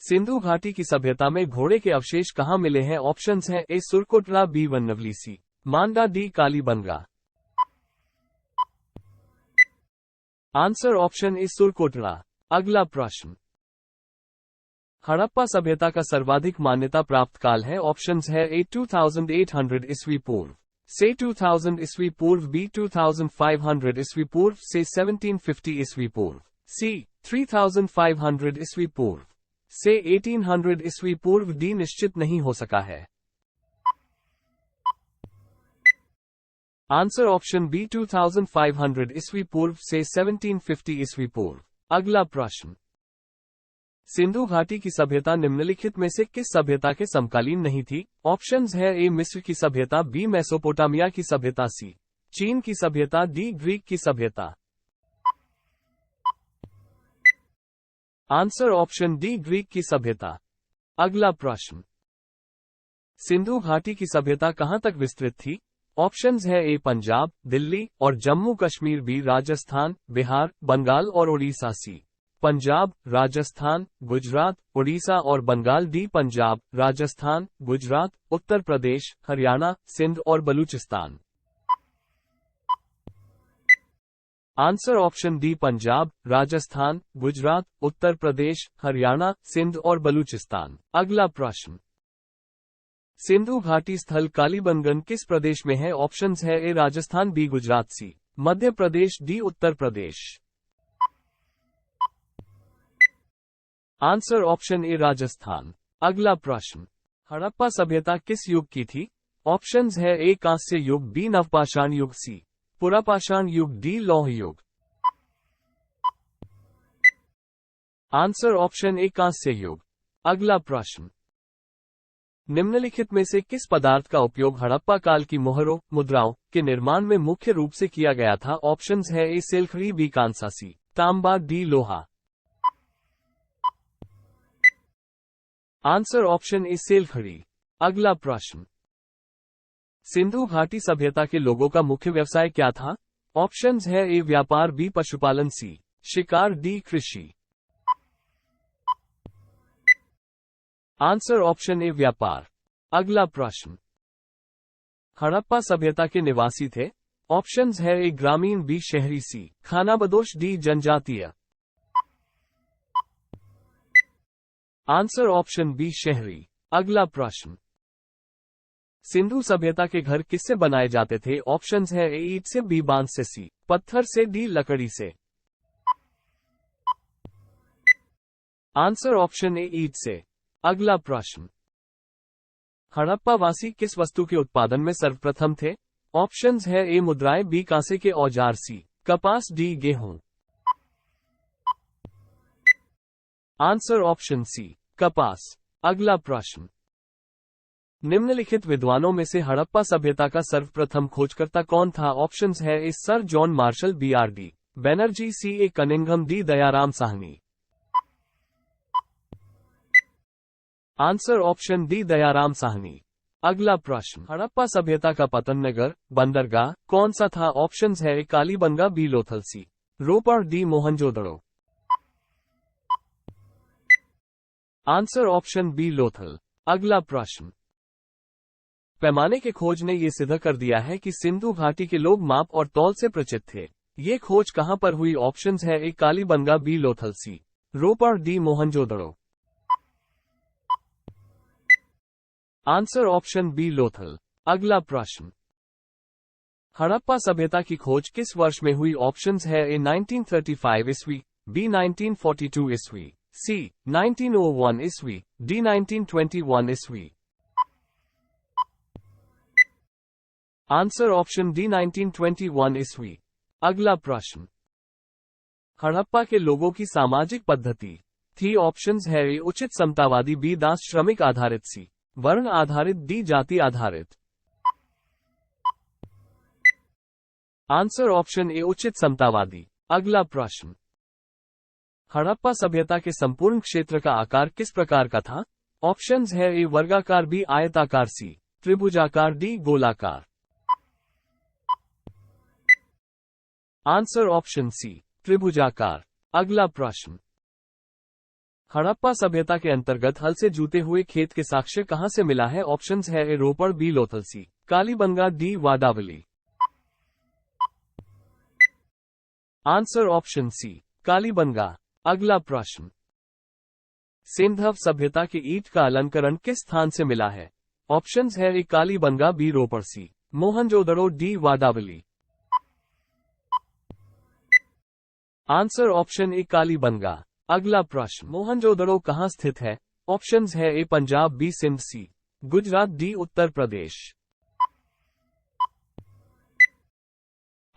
सिंधु घाटी की सभ्यता में घोड़े के अवशेष कहाँ मिले हैं? ऑप्शंस हैं A Surkotada, B Vanawali, C Manda, D Kalibangan. Answer option A Surkotada. अगला प्रश्न, हड़प्पा सभ्यता का सर्वाधिक मान्यता प्राप्त काल है? ऑप्शंस है ए 2800 ईस्वी पूर्व, से 2000 ईस्वी पूर्व, बी 2500 ईस्वी पूर्व, से 1750 ईस्वी पूर्व, सी 3500 ईस्वी पूर्व, से 1800 ईस्वी पूर्व, डी निश्चित नहीं हो सका है। आंसर ऑप्शन बी 2500 ईस्वी पूर्व से 1750 ईस्वी पूर्व। अगला प्रश्न, सिंधु घाटी की सभ्यता निम्नलिखित में से किस सभ्यता के समकालीन नहीं थी? ऑप्शंस है ए मिस्र की सभ्यता, बी मेसोपोटामिया की सभ्यता, सी चीन की सभ्यता, डी ग्रीक की सभ्यता। आंसर ऑप्शन डी ग्रीक की सभ्यता। अगला प्रश्न, सिंधु घाटी की सभ्यता कहां तक विस्तृत थी? ऑप्शंस है ए पंजाब, दिल्ली और जम्मू कश्मीर, बी राजस्थान, बिहार, बंगाल और ओडिशा, सी पंजाब, राजस्थान, गुजरात, ओडिशा और बंगाल, डी पंजाब, राजस्थान, गुजरात, उत्तर प्रदेश, हरियाणा, सिंध और Balochistan. Answer option D Punjab, Rajasthan, Gujarat, Uttar Pradesh, Haryana, Sindh और बलूचिस्तान। अगला प्रश्न, सिंधु घाटी स्थल कालीबंगन किस प्रदेश में है? ऑप्शंस है A Rajasthan, B Gujarat, C Madhya Pradesh, D Uttar Pradesh. Answer option A Rajasthan. अगला प्रश्न, हड़प्पा सभ्यता किस युग की थी? ऑप्शंस है ए कांस्य युग, बी नवपाषाण युग, सी पुरापाषाण युग, डी लौह युग। आंसर ऑप्शन ए कांस्य युग। अगला प्रश्न, निम्नलिखित में से किस पदार्थ का उपयोग हड़प्पा काल की मोहरों, मुद्राओं के निर्माण में मुख्य रूप से किया गया था? ऑप्शंस है ए सिल्खड़ी, बी कांसा, सी तांबा, डी लोहा। आंसर ऑप्शन ए सिल्खड़ी। अगला प्रश्न, सिंधु घाटी सभ्यता के लोगों का मुख्य व्यवसाय क्या था? ऑप्शंस है ए व्यापार, बी पशुपालन, सी शिकार, डी कृषि। आंसर ऑप्शन ए व्यापार। अगला प्रश्न, हड़प्पा सभ्यता के निवासी थे? ऑप्शंस है ए ग्रामीण, बी शहरी, सी खानाबदोश, डी जनजातीय। आंसर ऑप्शन बी शहरी। अगला प्रश्न, सिंधु सभ्यता के घर किससे बनाए जाते थे? ऑप्शंस है ए ईंट से, बी बांस से, सी पत्थर से, डी लकड़ी से। आंसर ऑप्शन ए ईंट से। अगला प्रश्न, हड़प्पा वासी किस वस्तु के उत्पादन में सर्वप्रथम थे? ऑप्शंस है ए मुद्राएं, बी कांसे के औजार, सी कपास, डी गेहूं। आंसर ऑप्शन सी कपास। अगला प्रश्न, निम्नलिखित विद्वानों में से हड़प्पा सभ्यता का सर्वप्रथम खोजकर्ता कौन था? ऑप्शंस है A sir John Marshall, B R D Banerjee, C A Cunningham, D Dayaram Sahni. Answer option D Dayaram Sahni. अगला प्रश्न, हड़प्पा सभ्यता का पतन नगर, बंदरगाह कौन सा था? ऑप्शंस है A Kalibangan, B Lothal, C Ropar, D Mohenjodaro. Answer option B Lothal. अगला प्रश्न, पैमाने के खोज ने यह सिद्ध कर दिया है कि सिंधु घाटी के लोग माप और तौल से परिचित थे। ये खोज कहां पर हुई? ऑप्शंस है A Kalibangan, B Lothal, C Ropar, D Mohenjodaro. Answer option B Lothal. अगला प्रश्न, हड़प्पा सभ्यता की खोज किस वर्ष में हुई? ऑप्शंस है ए 1935 ईस्वी, बी 1942 ईस्वी, सी 1901 ईस्वी, डी 1921 ईस्वी। आंसर ऑप्शन डी 1921 ईस्वी। अगला प्रश्न, हड़प्पा के लोगों की सामाजिक पद्धति थी? ऑप्शंस है ए उचित समतावादी, बी दास श्रमिक आधारित, सी वर्ण आधारित, डी जाति आधारित। आंसर ऑप्शन ए उचित समतावादी। अगला प्रश्न, हड़प्पा सभ्यता के संपूर्ण क्षेत्र का आकार किस प्रकार का था? ऑप्शंस है ए वर्गाकार, बी आयताकार, सी त्रिभुजाकार, डी गोलाकार। आंसर ऑप्शन सी त्रिभुजाकार। अगला प्रश्न, हड़प्पा सभ्यता के अंतर्गत हल से जूते हुए खेत के साक्ष्य कहां से मिला है? ऑप्शंस है A Ropar, B Lothal, C Kalibangan, D Vadavali. Answer option C Kalibangan. अगला प्रश्न, सिंधव सभ्यता की ईंट का अलंकरण किस स्थान से मिला है? ऑप्शंस है A Kalibangan, B Ropar, C Mohenjodaro, D Vadavali. Answer option A Kalibangan. अगला प्रश्न, मोहनजोदड़ो कहां स्थित है? ऑप्शंस है A Punjab, B Sindh, C Gujarat, D Uttar Pradesh.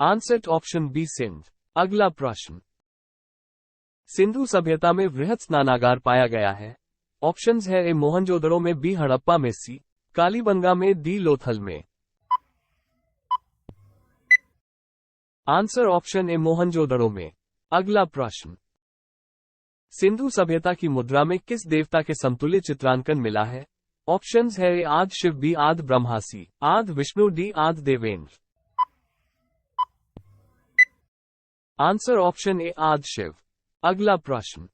Answer option B Sindh. अगला प्रश्न, सिंधु सभ्यता में वृहत स्नानागार पाया गया है? ऑप्शंस है ए मोहनजोदड़ो में, बी हड़प्पा में, सी कालीबंगा में, डी लोथल में। आंसर ऑप्शन ए मोहनजोदड़ो में। अगला प्रश्न, सिंधु सभ्यता की मुद्रा में किस देवता के समतुल्य चित्रांकन मिला है? ऑप्शंस है ए आदि शिव, बी आदि ब्रह्मा, सी आदि विष्णु, डी आदि देवेंद्र। आंसर ऑप्शन ए आदि शिव। अगला प्रश्न,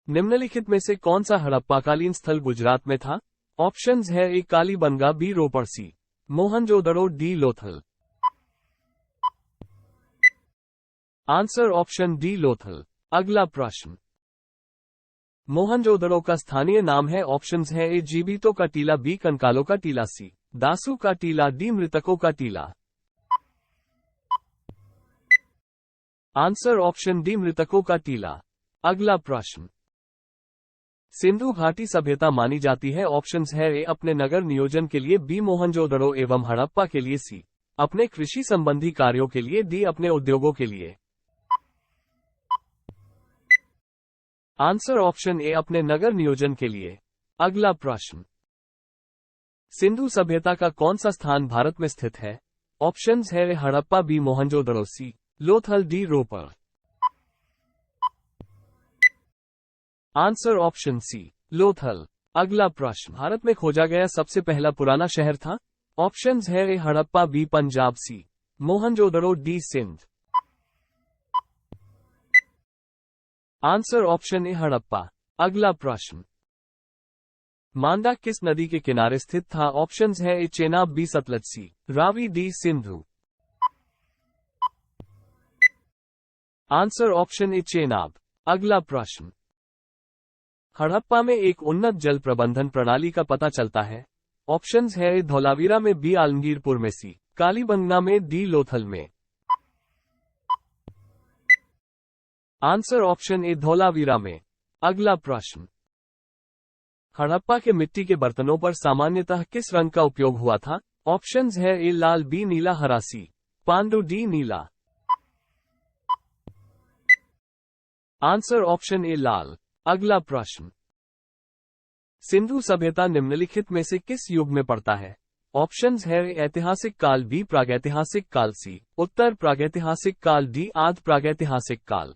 निम्नलिखित में से कौन सा हड़प्पाकालीन स्थल गुजरात में था? ऑप्शंस है A Kalibangan, B Ropar, C Mohenjodaro, D Lothal. Answer option D Lothal. अगला प्रश्न, मोहनजोदड़ो का स्थानीय नाम है? ऑप्शंस है ए जीवितों का टीला, बी कंकालों का टीला, सी दासू का टीला, डी मृतकों का टीला। आंसर ऑप्शन डी मृतकों का टीला। अगला प्रश्न, सिंधु घाटी सभ्यता मानी जाती है? ऑप्शंस है ए अपने नगर नियोजन के लिए, बी मोहनजोदड़ो एवं हड़प्पा के लिए, सी अपने कृषि संबंधी कार्यों के लिए, डी अपने उद्योगों के लिए। आंसर ऑप्शन ए अपने नगर नियोजन के लिए। अगला प्रश्न, सिंधु सभ्यता का कौन सा स्थान भारत में स्थित है? ऑप्शंस है A Harappa, B Mohenjodaro, C Lothal, D Ropar. Answer option C Lothal. अगला प्रश्न, भारत में खोजा गया सबसे पहला पुराना शहर था? ऑप्शंस है A Harappa, B Punjab, C Mohenjodaro, D Sindh. Answer option A Harappa. अगला प्रश्न, मांडा किस नदी के किनारे स्थित था? ऑप्शंस है A Chenab, B Sutlej, C Ravi, D Sindhu. Answer option A Chenab. अगला प्रश्न, हड़प्पा में एक उन्नत जल प्रबंधन प्रणाली का पता चलता है? ऑप्शंस है ए धौलावीरा में, बी आलमगीरपुर में, सी कालीबंगा में, डी लोथल में। आंसर ऑप्शन ए धौलावीरा में। अगला प्रश्न, हड़प्पा के मिट्टी के बर्तनों पर सामान्यतः किस रंग का उपयोग हुआ था? ऑप्शंस है ए लाल, बी नीला, हरा, सी पांडु, डी नीला। आंसर ऑप्शन ए लाल। अगला प्रश्न, सिंधु सभ्यता निम्नलिखित में से किस युग में पड़ता है? ऑप्शंस है ए ऐतिहासिक काल, बी प्रागैतिहासिक काल, सी उत्तर प्रागैतिहासिक काल, डी आदि प्रागैतिहासिक काल।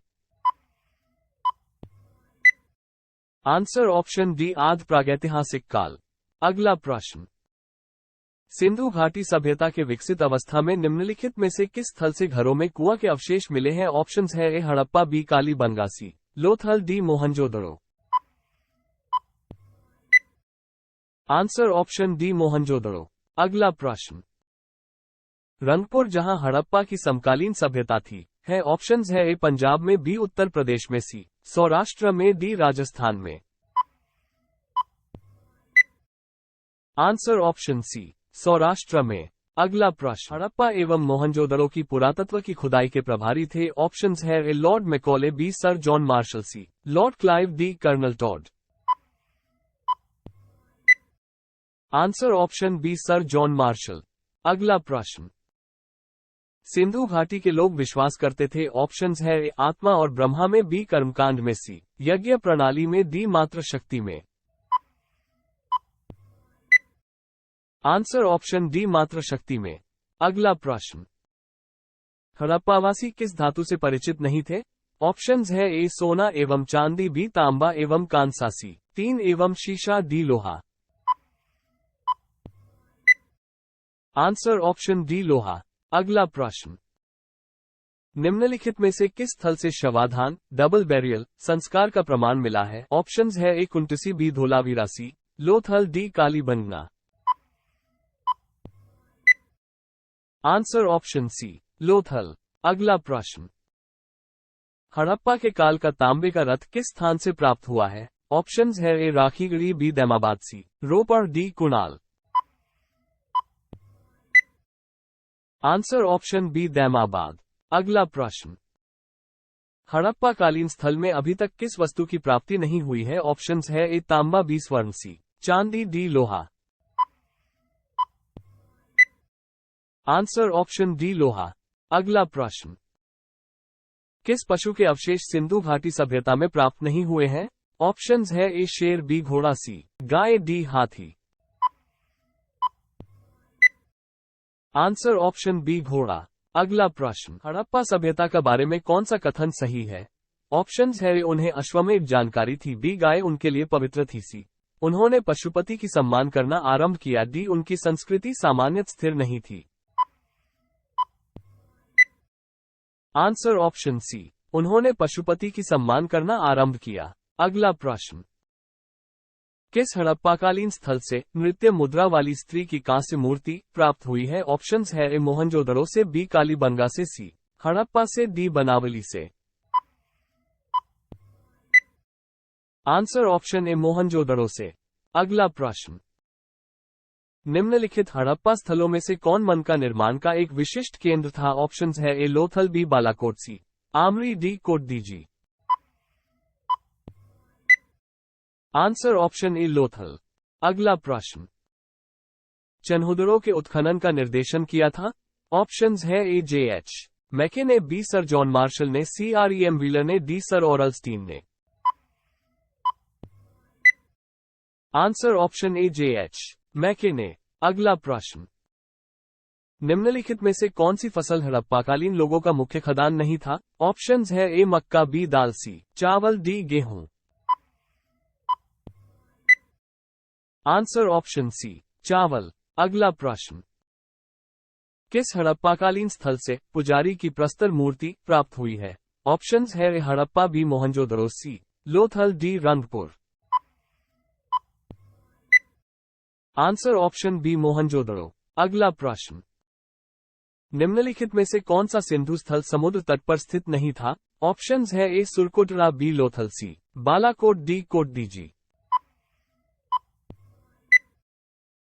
आंसर ऑप्शन डी आदि प्रागैतिहासिक काल। अगला प्रश्न, सिंधु घाटी सभ्यता के विकसित अवस्था में निम्नलिखित में से किस स्थल से घरों में कुआं के अवशेष मिले हैं? ऑप्शंस है A Harappa, B Kalibangan, C Lothal, D Mohenjodaro. Answer option D Mohenjodaro. अगला प्रश्न, रंगपुर जहां हड़प्पा की समकालीन सभ्यता थी है? ऑप्शंस है ए पंजाब में, बी उत्तर प्रदेश में, सी सौराष्ट्र में, डी राजस्थान में। आंसर ऑप्शन सी सौराष्ट्र में। अगला प्रश्न, हड़प्पा एवं मोहनजोदड़ो की पुरातत्व की खुदाई के प्रभारी थे? ऑप्शंस है A Lord Macaulay, B sir John Marshall, C Lord Clive, D colonel Tod. Answer option B sir John Marshall. अगला प्रश्न, सिंधु घाटी के लोग विश्वास करते थे? ऑप्शंस है ए आत्मा और ब्रह्मा में, बी कर्मकांड में, सी यज्ञ प्रणाली में, डी मात्र शक्ति में। आंसर ऑप्शन डी मात्र शक्ति में। अगला प्रश्न, हड़प्पावासी किस धातु से परिचित नहीं थे? ऑप्शंस है ए सोना एवं चांदी, बी तांबा एवं कांसा, सी टीन एवं शीशा, डी लोहा। आंसर ऑप्शन डी लोहा। अगला प्रश्न, निम्नलिखित में से किस स्थल से शवाधान डबल बैरियल संस्कार का प्रमाण मिला है? ऑप्शंस है A Kuntasi, B Dholavira, C Lothal, D Kalibangan. Answer option C Lothal. अगला प्रश्न, हड़प्पा के काल का तांबे का रथ किस स्थान से प्राप्त हुआ है? ऑप्शंस है A Rakhigarhi, B Daimabad, C Ropar, D Kunal. Answer option B Daimabad. अगला प्रश्न, हड़प्पा कालीन स्थल में अभी तक किस वस्तु की प्राप्ति नहीं हुई है? ऑप्शंस है ए तांबा, बी स्वर्ण, सी चांदी, डी लोहा। आंसर ऑप्शन डी लोहा। अगला प्रश्न, किस पशु के अवशेष सिंधु घाटी सभ्यता में प्राप्त नहीं हुए हैं? ऑप्शंस है ए शेर, बी घोड़ा, सी गाय, डी हाथी। आंसर ऑप्शन बी घोड़ा। अगला प्रश्न, हड़प्पा सभ्यता के बारे में कौन सा कथन सही है? ऑप्शंस है ए उन्हें अश्वमेध जानकारी थी, बी गाय उनके लिए पवित्र थी, सी उन्होंने पशुपति की सम्मान करना आरंभ किया, डी उनकी संस्कृति सामान्यतः स्थिर नहीं थी। आंसर ऑप्शन सी उन्होंने पशुपति की सम्मान करना आरंभ किया। अगला प्रश्न, किस हड़प्पाकालीन स्थल से नृत्य मुद्रा वाली स्त्री की कांस्य मूर्ति प्राप्त हुई है? ऑप्शंस है ए मोहनजोदड़ो से, बी कालीबंगा से, सी हड़प्पा से, डी बनावली से। आंसर ऑप्शन ए मोहनजोदड़ो से। अगला प्रश्न, निम्नलिखित हड़प्पा स्थलों में से कौन मन का निर्माण का एक विशिष्ट केंद्र था? ऑप्शंस है A Lothal, B Balakot, C Amri, D Kotdiji. Answer option A Lothal. अगला प्रश्न, चन्हुदड़ों के उत्खनन का निर्देशन किया था? ऑप्शंस है ए जे एच मैके ने, बी सर जॉन मार्शल ने, C R E M Wheeler ने, डी सर ऑरलस्टीन ने। Answer option A J H Mackay ने। अगला प्रश्न, निम्नलिखित में से कौन सी फसल हड़प्पाकालीन लोगों का मुख्य खाद्यान्न नहीं था? ऑप्शंस है ए मक्का, बी दाल, सी चावल, डी गेहूं। आंसर ऑप्शन सी चावल। अगला प्रश्न, किस हड़प्पाकालीन स्थल से पुजारी की प्रस्तर मूर्ति प्राप्त हुई है? ऑप्शंस है A Harappa, B Mohenjodaro, C Lothal, D Rangpur. Answer option B Mohenjodaro. अगला प्रश्न, निम्नलिखित में से कौन सा सिंधु स्थल समुद्र तट पर स्थित नहीं था? ऑप्शंस है A Surkotada, B Lothal, C Balakot, D Kotdiji.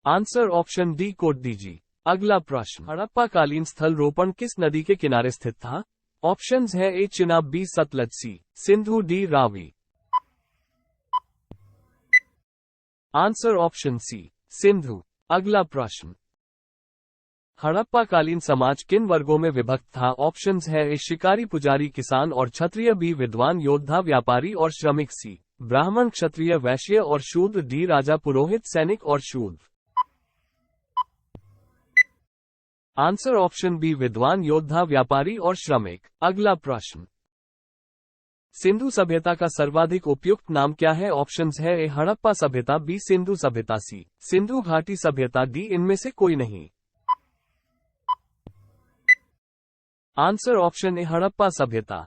Answer option D Kotdiji. अगला प्रश्न, हड़प्पाकालीन स्थल रोपण किस नदी के किनारे स्थित था? ऑप्शंस है A Chenab, B Sutlej, C Sindhu, D Ravi. Answer option C Sindhu. अगला प्रश्न, हड़प्पाकालीन समाज किन वर्गों में विभक्त था? ऑप्शंस है ए शिकारी, पुजारी, किसान और क्षत्रिय, बी विद्वान, योद्धा, व्यापारी और श्रमिक, सी ब्राह्मण, क्षत्रिय, वैश्य और शूद्र, डी राजा, पुरोहित, सैनिक और शूद्र। आंसर ऑप्शन बी विद्वान, योद्धा, व्यापारी और श्रमिक। अगला प्रश्न, सिंधु सभ्यता का सर्वाधिक उपयुक्त नाम क्या है? ऑप्शंस है ए हड़प्पा सभ्यता, बी सिंधु सभ्यता, सी सिंधु घाटी सभ्यता, डी इनमें से कोई नहीं। आंसर ऑप्शन ए हड़प्पा सभ्यता।